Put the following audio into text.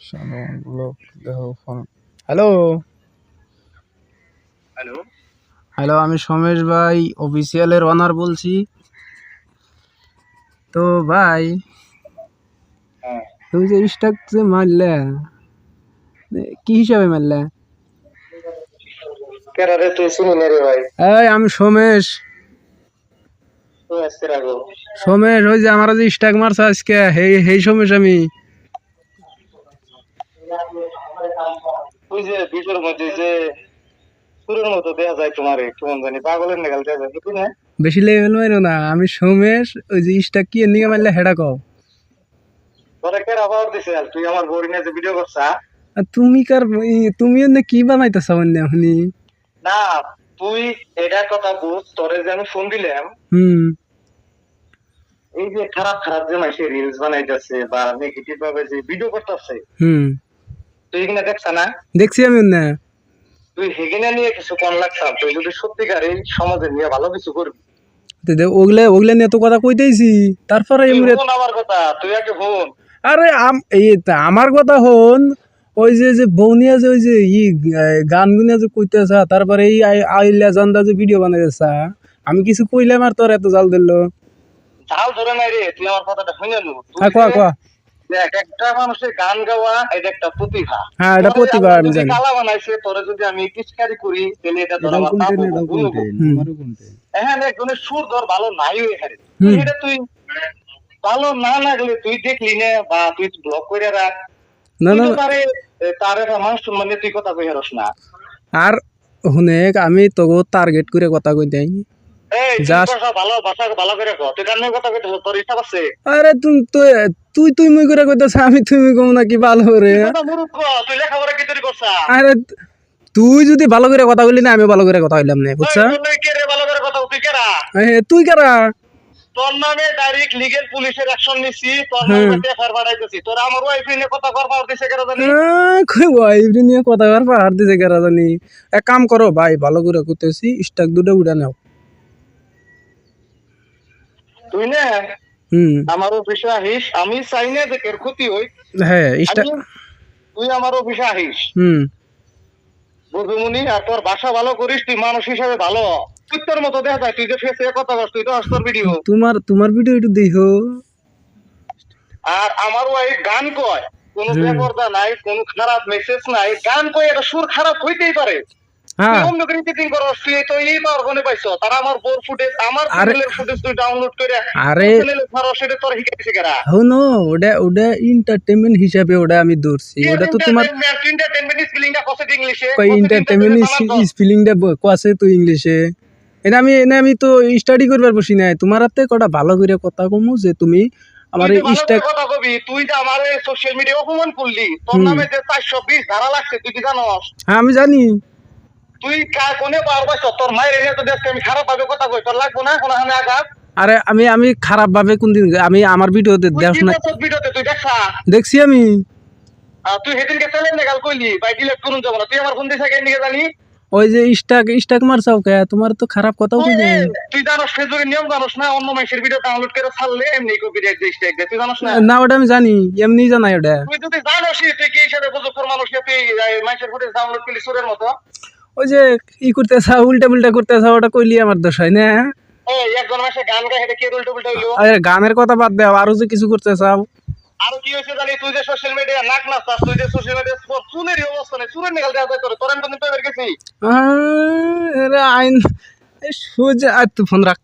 Hello hello hello, আমি সোমেশ ভাই অফিসিয়ালের ওনার বলছি। তো ভাই, হ্যাঁ তুমি যে স্টক যে মারলে, কি হিসাবে মারলে? কেন রে তুই শুনি না রে ভাই এই আমি সোমেশ। তুই আসতে রাখো সোমেশ, ওই যে আমার যে স্টক মারছে আজকে, হেই সোমেশ আমি। তুই যে ভিডিওর মধ্যে যে সুরের মতো দেখা যায় তোমারে কেমন জানি পাগলের নাগাল দেখা যায় তুই না বেশি লেভেল মারো না, আমি সোমেশ। ওই যে স্টক কি নিয়ে মারলে হেডা কও। তোরা কেরা পাওয়ার দিছে আর তুই আমার বড়ি নিয়ে যে ভিডিও করছা আর তুমি কার তুমি এনে কি বানাইতেছ মানে এখনি? না তুই এটার কথা বুঝ তোরে যে আমি ফোন দিলাম হুম এই যে খারাপ খারাপ যে মাসে রিলস বানাইতেছে বা নেগেটিভ ভাবে যে ভিডিও করতেছে হুম তুই এখানে দেখছা না দেখছি আমি না। তুই হেগিনা নিয়ে কিছু কম লাগছাম তুই যদি সত্যিকার এই সমাজে নিয়ে ভালো কিছু করবি ওগুলা ওগুলা নিয়ে তো কথা কইতেইছি, তারপরে তুই এমনি। ফোন আমার কথা তুই আগে ফোন আরে আমার কথা হন। ওই যে বৌনিয়া যে ওই যে গান গুনিয়া যে কইতেছা, তারপরে এই আইলা জান্দা যে ভিডিও বানাইতেছা, আমি কিছু কইলাম আর তোর এত জাল দিল। ঝাল ধরে নাই রে তুই আমার কথাটা শুনে নু হ্যাঁ, কোয়া কোয়া। দেখ একটা মানুষের গান গাওয়া এটা একটা প্রতিভা হ্যাঁ, এটা তোরে প্রতিভা, আল্লাহ আমি যদি জানি। কালা বানাইছে তোরে যদি আমি পিচকারি করি তাহলে এটা ধর আমার পাপ হবো, ভুল হবো। হ্যাঁ একজনের সুর ধর ভালো নাই হয়ে হারে হুম। এটা তুই ভালো না লাগলে তুই দেখলি না বা তুই ব্লক করে রাখ না তুই না তো না। তারে তার একটা মানুষ সম্মানে তুই কথা কই হারস না আর হুনেক আমি তোকে টার্গেট করে কথা কই দেই। এই তুই জাস্ট ভাষা ভালো করে কর তুই গানের কথা কইতেছ তোর ইচ্ছা আছে আরে তুই তুই তুই মুই করে কইতেছ, আমি তুমি কম নাকি ভালো করে? তুই কথা মূর্খ তুই লেখাপড়া কি তৈরি করছা আরে তুই যদি ভালো করে কথা বললি না, আমি ভালো করে কথা বললাম না, বুঝছা? কে রে ভালো করে কথা তুই কেরা তুই কারা? তোর নামে ডাইরেক্ট লিগেল পুলিশের অ্যাকশন নিছি তোর হ্যাঁ। নামে এফআইআর বাড়াইতেছি তোর আমার ওয়াইফ নিয়ে কথা কর পাওয়ার দিছে কেন জানি কই ওয়াইফ নিয়ে কথা কর পাহাড় দিছে কেরা জানি। এক কাম করো ভাই, ভালো করে করতেছি, স্টক দুটো উড়া নাও। তুই না হুম আমার অফিসে আহিস আমি চাই না যে কের ক্ষতি হই হ্যাঁ স্টক। তুই আমার অফিসে আহিস হুম বুঝুমুনি আর তোর ভাষা ভালো করিস তুই মানুষ হিসাবে ভালো তুই তোর মতো দেখা যায় তুই যে ফেসে কথা বল তুই তো তোর ভিডিও তোমার ভিডিও একটু দেখো। আর আমার ওয়াইফ গান কয় কোনো বেপরদা নাই কোনো খারাপ মেসেজ নাই গান কয় এটা সুর খারাপ হইতেই পারে হ্যাঁ তুই অন্য ক্রিকেটিং করস তুই তো এই পাওয়ার কোনে পাইছো তারা আমার বোর ফুটেজ আমার চ্যানেলের ফুটেজ তুই ডাউনলোড করে আরে চ্যানেলে ছাড়ো সেটা তোর শিখাইছে কেরা হনো, ওটা ওটা এন্টারটেইনমেন্ট হিসাবে ওটা আমি ধরছি। ওটা তো তোমার এন্টারটেইনমেন্ট স্পেলিংটা কত ইংলিশে কই এন্টারটেইনমেন্ট স্পেলিংটা কোয়াছে তো ইংলিশে। এনে আমি তো স্টাডি করবার বসি নাই, তোমার হাতে কটা ভালো করে কথা কমু যে তুমি আমার এই স্টক কথা কবি তুই যে আমার সোশ্যাল মিডিয়া অপমান করলি তোর নামে যে 420 ধারা লাগছে তুই কি জানোস হ্যাঁ আমি জানি। তুই কোনে পারবাস তোর মায়ের এনে তো দেখতে আমি খারাপ ভাবে কথা কই তোর লাগবো না কোন হামে আঘাত আরে আমি খারাপ ভাবে কোনদিন আমি আমার ভিডিওতে দেখ না ভিডিওতে তুই দেখছা দেখছি আমি। তুই সেদিনকে চ্যালেঞ্জ নেগাল কইলি বাই ডিলিট করুন যাব না তুই আমার ফোন দিছ কেন নিয়ে জানি ওই যে স্টাক মারছাও কে, তোমার তো খারাপ কথাও কই নাই। তুই জানোস ফেসবুকের নিয়ম জানোস না অন্য মানুষের ভিডিও ডাউনলোড করে ছাড়লে এমনি কপিরাইট দিয়ে স্ট্রাইক দেয় তুই জানোস না না ওটা আমি জানি, এমনি জানাই ওটা। তুই যদি জানোসই তুই কি হিসাবে বুঝুর মানুষ তুই মানুষের ফুটেজ ডাউনলোড করলি সুরের মতো ওই যে করতেছা উল্টা পুল্টা করতেছা, ওটা কইলি আমার দোষ হয় না? একজন মাসে গান গায় এটা কে উল্টো উল্টো হইলো আরে গানের কথা বাদ দাও, আরো যে কিছু করতে চাও। আরো কি হয়েছে জানি তুই যে সোশ্যাল মিডিয়া নাক নাচাস তুই যে সোশ্যাল মিডিয়া চুলেরই অবস্থা নেই চুলের নিকাল দেওয়া যায় তোর আমি তো নিতে গেছি আইন সোজা আর তুই ফোন রাখ।